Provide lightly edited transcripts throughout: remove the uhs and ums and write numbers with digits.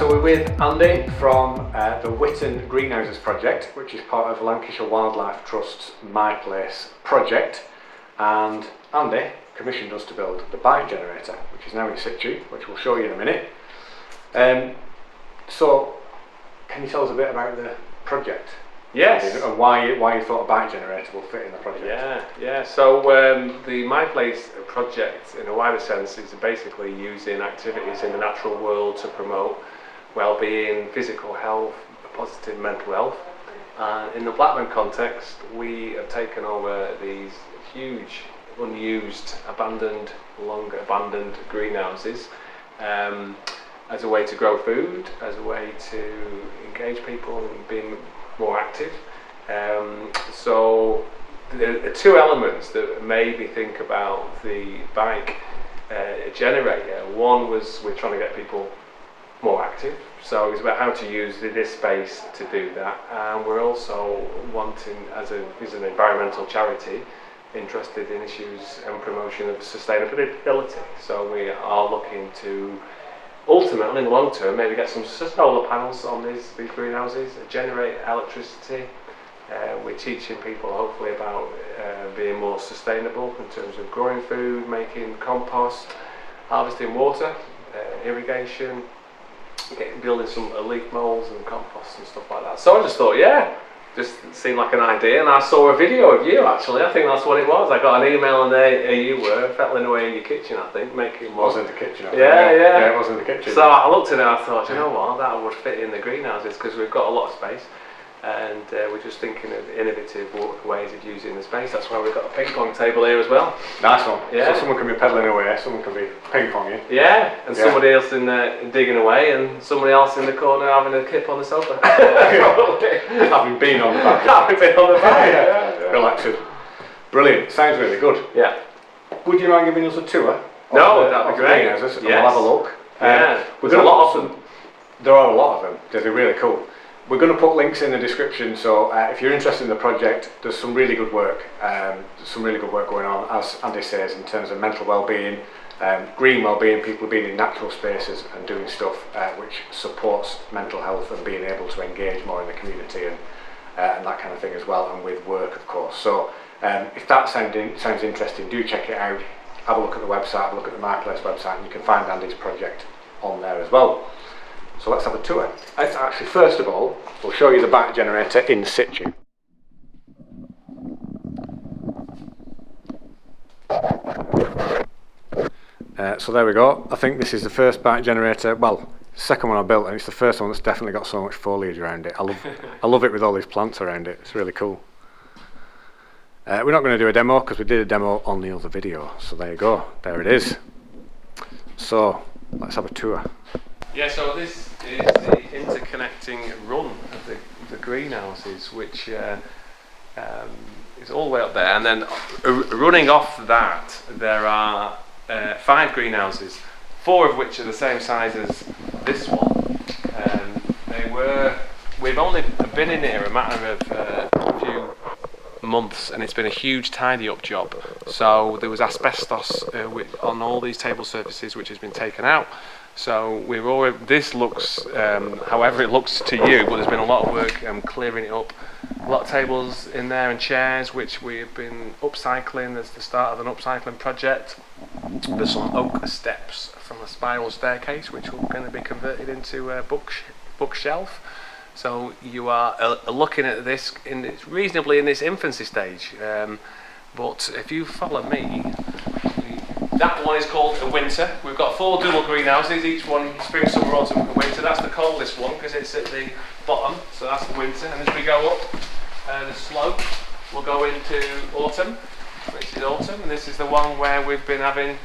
so we're with Andy from the Witton Greenhouses project, which is part of Lancashire Wildlife Trust's MyPlace project. And Andy commissioned us to build the bike generator, which is now in situ, which we'll show you in a minute. So, can you tell us a bit about the project? Yes. And why you thought a bike generator will fit in the project? Yeah. So the MyPlace project, in a wider sense, is basically using activities in the natural world to promote well-being, physical health, positive mental health. In the Blackburn context, we have taken over these huge, unused, long abandoned greenhouses as a way to grow food, as a way to engage people in being more active. So the two elements that made me think about the bike generator. One was we're trying to get people more active, so it's about how to use this space to do that. And we're also wanting, as an environmental charity, interested in issues and promotion of sustainability. So we are looking to ultimately, in the long term, maybe get some solar panels on these greenhouses, generate electricity. We're teaching people hopefully about being more sustainable in terms of growing food, making compost, harvesting water, irrigation, building some leaf molds and compost and stuff like that. So I just thought, just seemed like an idea, and I saw a video of you actually. I think that's what it was. I got an email and there you were, fettling away in your kitchen, I think, making more. It was in the kitchen, I think. Yeah, it was in the kitchen. So I looked at it and I thought, you know what, that would fit in the greenhouses because we've got a lot of space, and we're just thinking of innovative ways of using the space. That's why we've got a ping pong table here as well. Nice one. Yeah. So someone can be pedaling away, someone can be ping ponging. Yeah, and somebody else in there digging away, and somebody else in the corner having a kip on the sofa. Having been on the back. Yeah. Relaxing. Brilliant. Sounds really good. Yeah. Would you mind giving us a tour? No, that'd be great. Yes. Yes. We'll have a look. There's a lot of them. There are a lot of them. They're really cool. We're going to put links in the description, so if you're interested in the project, there's some really good work. Going on, as Andy says, in terms of mental well-being, green well-being, people being in natural spaces and doing stuff which supports mental health and being able to engage more in the community and that kind of thing as well, and with work, of course. So if that sounds interesting, do check it out. Have a look at the website, have a look at the MyPlace website, and you can find Andy's project on there as well. So let's have a tour. Actually, first of all, we'll show you the bike generator in situ. So there we go. I think this is the first bike generator, well, second one I built, and it's the first one that's definitely got so much foliage around it. I love it with all these plants around it. It's really cool. We're not going to do a demo because we did a demo on the other video. So there you go. There it is. So let's have a tour. Yeah, so this is the interconnecting run of the greenhouses, which is all the way up there. And then running off that, there are 5 greenhouses, 4 of which are the same size as this one. We've only been in here a matter of a few months, and it's been a huge tidy up job. So there was asbestos on all these table surfaces, which has been taken out. So this looks however it looks to you, but there's been a lot of work clearing it up. A lot of tables in there and chairs, which we've been upcycling. There's the start of an upcycling project. There's some oak steps from a spiral staircase, which are going to be converted into a bookshelf. So you are looking at this reasonably in its infancy stage. But if you follow me, that one is called a winter. We've got 4 double greenhouses, each one spring, summer, autumn and winter. That's the coldest one because it's at the bottom, so that's the winter. And as we go up the slope, we'll go into autumn, which is autumn. And this is the one where we've been having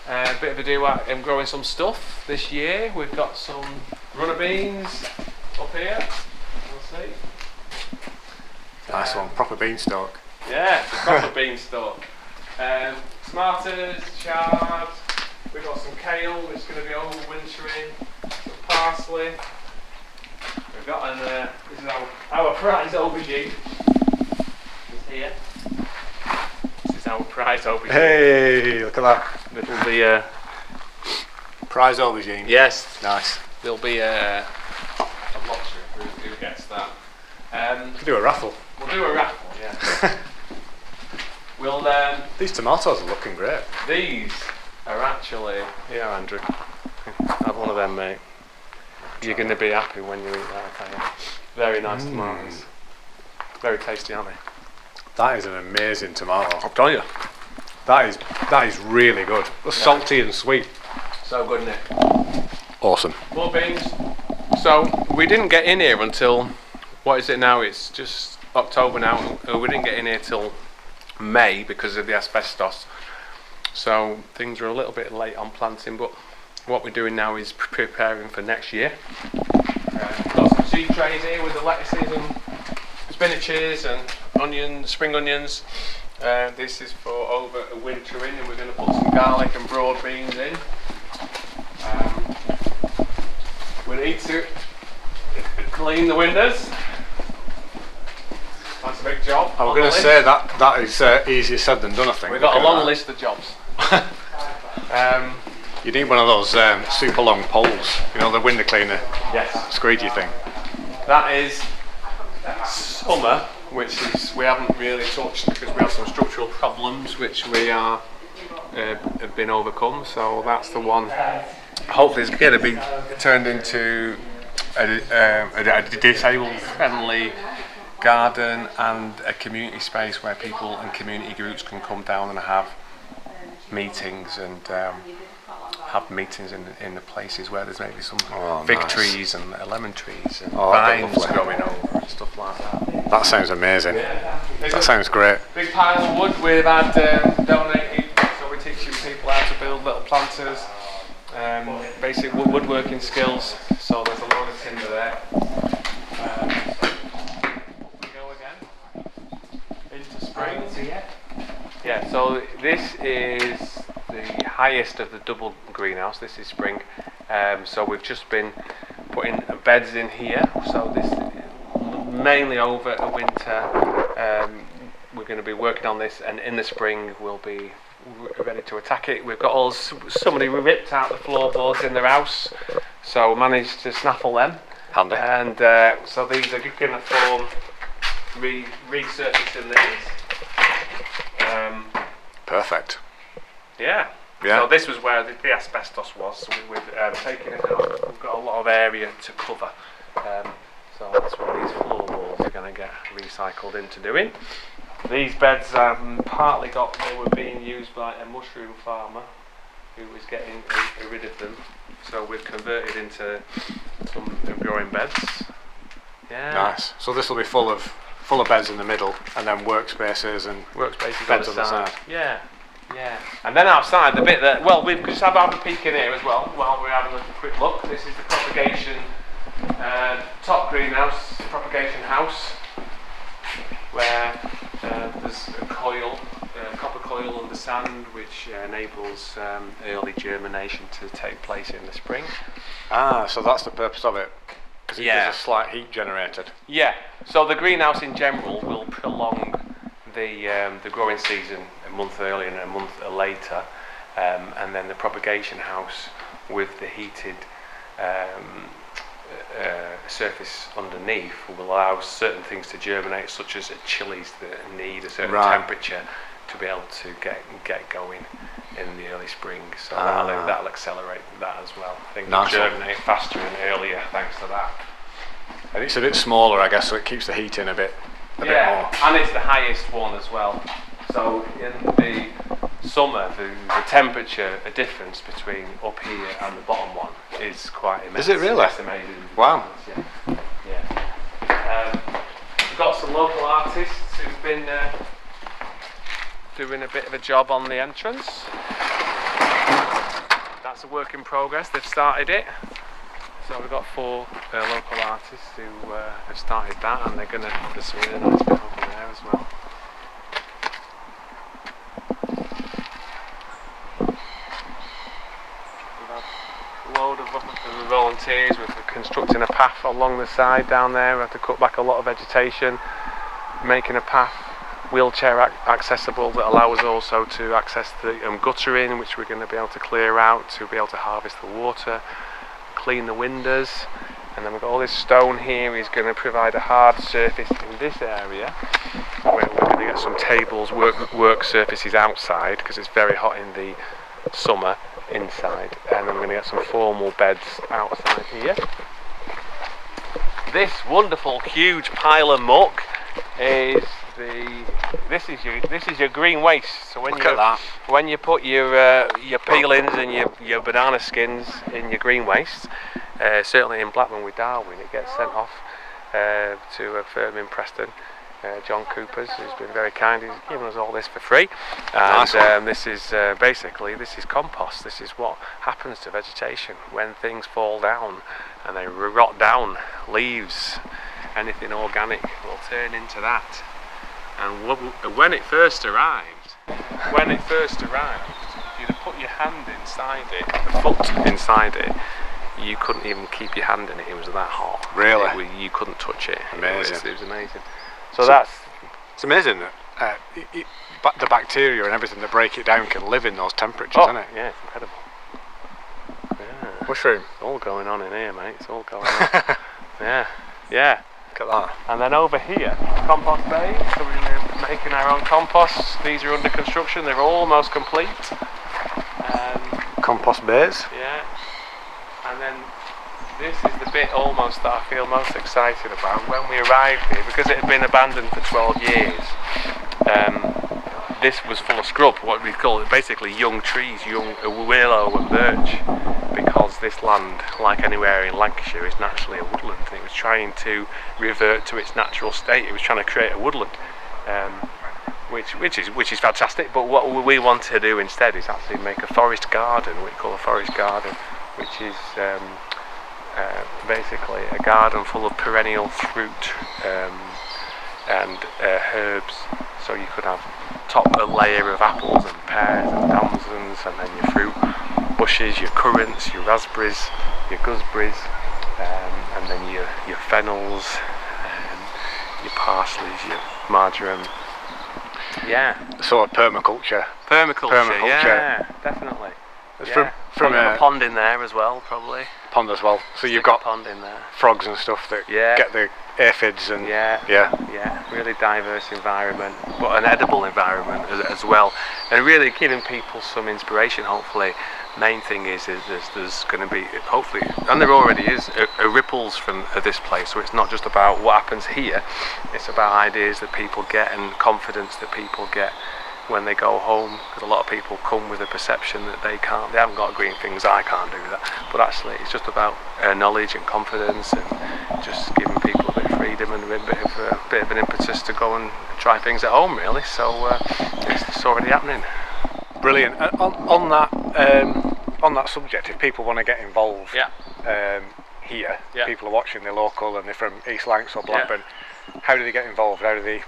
a bit of a do at growing some stuff this year. We've got some runner beans up here, we'll see. Nice one, proper beanstalk. Yeah, it's a proper beanstalk. Tomatoes, chard, we've got some kale which is going to be overwintering, some parsley. We've got this is our prize aubergine. It's here. This is our prize aubergine. Hey, look at that. Little the prize aubergine. Yes. Nice. there'll be a lottery who gets that. Could do a raffle. We'll do a raffle, yeah. We'll. These tomatoes are looking great. These are actually. Yeah, Andrew. Have one of them, mate. You're going to be happy when you eat that, I tell you. Very nice tomatoes. Very tasty, aren't they? That is an amazing tomato. I'll tell you. That is really good. Salty and sweet. So good, Nick. Awesome. More beans. So we didn't get in here until, what is it now? It's just October now. We didn't get in here till May because of the asbestos. So things are a little bit late on planting, but what we're doing now is preparing for next year. Got some seed trays here with the lettuces and spinaches and onions, spring onions. This is for over a winter in, and we're going to put some garlic and broad beans in. We need to clean the windows. That's a big job. I was going to say that is easier said than done, I think. We've got a long list of jobs. You need one of those super long poles, you know, the window cleaner, Yes. squeegee thing. That is summer, which is we haven't really touched because we have some structural problems which we are have been overcome. So that's the one. Hopefully, it's going to be turned into a disabled friendly garden and a community space where people and community groups can come down and have meetings and have meetings in the places where there's maybe some fig trees and lemon trees and vines growing over and stuff like that. That sounds amazing. That sounds great. Big pile of wood we've had donated, so we're teaching people how to build little planters, basic woodworking skills. So there's a load of timber there. We go again into spring. Yeah, so this is the highest of the double greenhouse. This is spring, so we've just been putting beds in here. So this is mainly over a winter. We're going to be working on this, and in the spring we'll be ready to attack it. We've got somebody ripped out the floorboards in their house, so managed to snaffle them. Handy. And so these are going to form resurfacing these. Perfect. Yeah. So this was where the asbestos was. So we've taken it out. We've got a lot of area to cover. So that's what these floorboards are going to get recycled into doing. These beds partly they were being used by a mushroom farmer who was getting rid of them. So we've converted into some growing beds. Yeah. Nice. So this will be full of beds in the middle, and then workspaces and beds on the side. Yeah. And then outside, the bit that, well, we've just had a peek in here as well while we're having a quick look. This is the propagation top greenhouse, propagation house, where there's a coil, copper coil under sand, which enables early germination to take place in the spring. So that's the purpose of it. Because there's a slight heat generated. Yeah. So the greenhouse in general will prolong the growing season a month earlier and a month later, and then the propagation house with the heated surface underneath will allow certain things to germinate, such as chilies that need a certain temperature to be able to get going in the early spring. So that'll accelerate that as well. Things will germinate faster and earlier thanks to that. And it's a bit smaller, I guess, so it keeps the heat in a bit more. And it's the highest one as well. So in the summer, the temperature difference between up here and the bottom one is quite immense. Is it really? It's amazing. Wow. Yeah. We've got some local artists who've been doing a bit of a job on the entrance. That's a work in progress. They've started it. So we've got 4 local artists who have started that, and there's some really nice bit over there as well. We've had a load of volunteers with constructing a path along the side down there. We have to cut back a lot of vegetation, making a path wheelchair accessible that allows us also to access the guttering, which we're going to be able to clear out to be able to harvest the water, clean the windows, and then we've got all this stone here is going to provide a hard surface in this area where we're going to get some tables, work surfaces outside because it's very hot in the summer inside, and then we're going to get some formal beds outside here. This wonderful huge pile of muck is this is your green waste. So when you put your peelings and your banana skins in your green waste, certainly in Blackburn with Darwin, it gets sent off to a firm in Preston, John Cooper's, who's been very kind. He's given us all this for free, and this is basically compost. This is what happens to vegetation when things fall down and they rot down. Leaves, anything organic will turn into that. And when it first arrived, you'd have put your hand inside it, the foot inside it. You couldn't even keep your hand in it. It was that hot. Really? You couldn't touch it. Amazing. It was amazing. So that's... It's amazing that the bacteria and everything that break it down can live in those temperatures, isn't it? Yeah, it's incredible. Yeah. Mushroom. It's all going on in here, mate. It's all going on. Yeah. Look at that. And then over here, compost bay. So we're making our own composts. These are under construction. They're almost complete. Compost bays. Yeah. And then this is the bit almost that I feel most excited about. When we arrived here, because it had been abandoned for 12 years, this was full of scrub, what we call it, basically young trees, young willow and birch, because this land, like anywhere in Lancashire, is naturally a woodland, and it was trying to revert to its natural state. It was trying to create a woodland, which is fantastic. But what we want to do instead is actually make a forest garden, what we call a forest garden, which is basically a garden full of perennial fruit and herbs. So you could have a layer of apples and pears and damsons, and then your fruit bushes, your currants, your raspberries, your gooseberries, and then your fennels, your parsleys, your marjoram. Yeah. Sort of permaculture. Permaculture. Yeah, definitely. From a pond in there as well, probably. Pond as well. So you've got pond in there. Frogs and stuff that get the aphids and really diverse environment, but an edible environment as well, and really giving people some inspiration. Hopefully, main thing is there's going to be, hopefully, and there already is, a ripples from this place. So it's not just about what happens here; it's about ideas that people get and confidence that people get when they go home, because a lot of people come with a perception that they haven't got green things, I can't do that, but actually it's just about knowledge and confidence, and just giving people a bit of freedom and a bit of an impetus to go and try things at home, really. So it's already happening. Brilliant. On that subject, if people want to get involved here, people are watching, they're local and they're from East Lancs or Blackburn, how do they get involved? How do they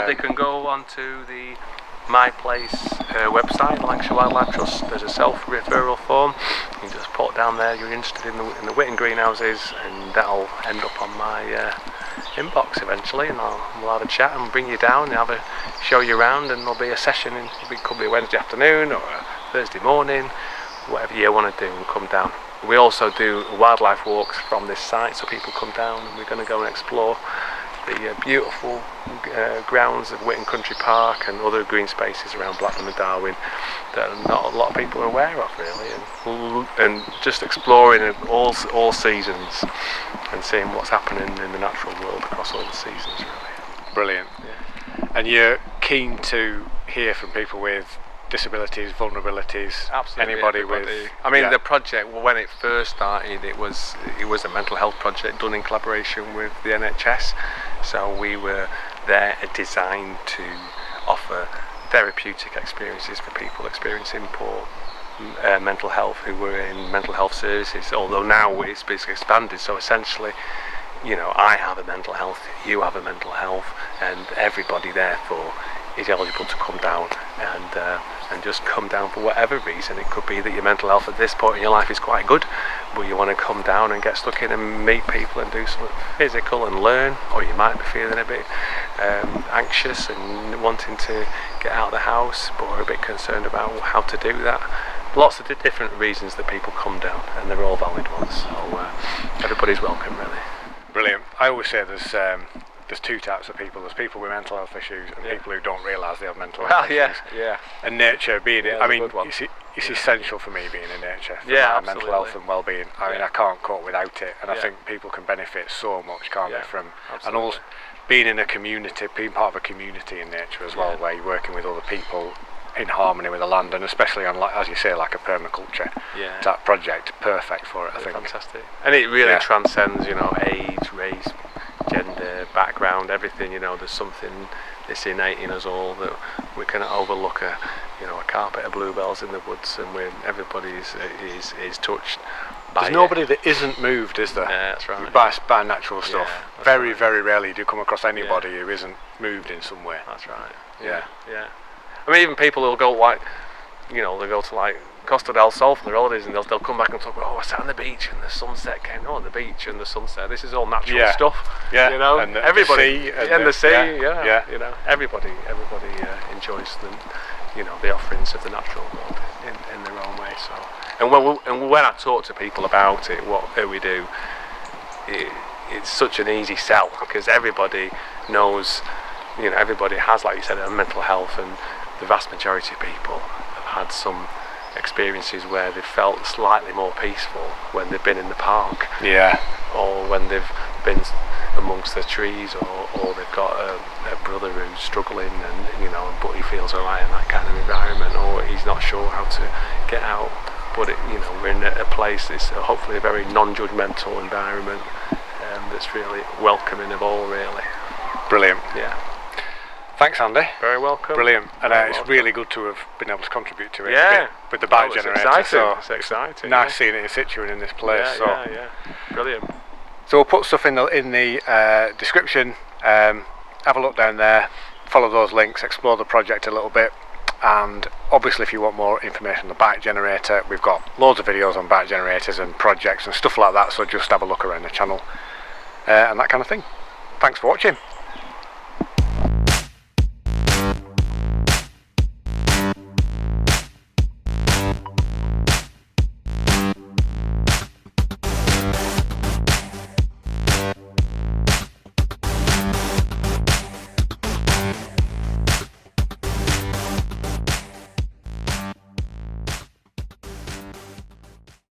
they can go onto the MyPlace website, Lancashire Wildlife Trust. There's a self-referral form. You just put down there you're interested in the Witton Greenhouses, and that'll end up on my inbox eventually, and we'll have a chat and bring you down and show you around, and there'll be a session. It could be a Wednesday afternoon or a Thursday morning, whatever you want to do, and come down. We also do wildlife walks from this site, so people come down and we're going to go and explore the beautiful grounds of Witton Country Park and other green spaces around Blackburn and Darwin that not a lot of people are aware of, really, and just exploring all seasons and seeing what's happening in the natural world across all the seasons, really. Brilliant. Yeah. And you're keen to hear from people with disabilities, vulnerabilities, absolutely, anybody everybody. with... I mean, the project, when it first started, it was a mental health project done in collaboration with the NHS. So we were there designed to offer therapeutic experiences for people experiencing poor mental health who were in mental health services, although now it's basically expanded. So essentially, I have a mental health, you have a mental health, and everybody therefore is eligible to come down and just come down for whatever reason. It could be that your mental health at this point in your life is quite good, but you want to come down and get stuck in and meet people and do something physical and learn, or you might be feeling a bit anxious and wanting to get out of the house but are a bit concerned about how to do that. Lots of different reasons that people come down, and they're all valid ones, so everybody's welcome, really. Brilliant. I always say there's two types of people. There's people with mental health issues and people who don't realise they have mental health issues. Yeah. And nature being I mean, it's essential for me being in nature, for my mental health and well-being. I mean, I can't cope without it, and I think people can benefit so much, can't they, from and also being in a community, being part of a community in nature as well, where you're working with other people in harmony with the land, and especially on, like, as you say, like a permaculture type project, perfect for it. I think fantastic, and it really transcends, age, race, gender, background, everything. There's something that's innate in us all that we can overlook a carpet of bluebells in the woods, and when everybody is touched. There's nobody that isn't moved, is there? Yeah, that's right. By natural stuff. Very rarely do you come across anybody who isn't moved in some way. That's right. Yeah. I mean, even people who'll go they'll go to like Costa del Sol for their holidays, and they'll come back and talk about, I sat on the beach and the sunset came. The beach and the sunset. This is all natural stuff. Yeah. And everybody the sea everybody enjoys the offerings of the natural world in their own way. So, and when I talk to people about it, what we do, it's such an easy sell, because everybody knows. Everybody has, like you said, a mental health, and the vast majority of people have had some experiences where they've felt slightly more peaceful when they've been in the park, or when they've been amongst the trees, or they've got a brother who's struggling, and but he feels alright in that kind of environment, or he's not sure how to get out, but we're in a place that's hopefully a very non-judgmental environment, that's really welcoming of all, really. Brilliant. Thanks, Andy. Very welcome. Brilliant. And it's really good to have been able to contribute to it with the bike generator. Exciting. So it's exciting. Nice seeing it in situ and in this place. Brilliant. So we'll put stuff in the description. Have a look down there. Follow those links. Explore the project a little bit. And obviously, if you want more information on the bike generator, we've got loads of videos on bike generators and projects and stuff like that. So just have a look around the channel and that kind of thing. Thanks for watching.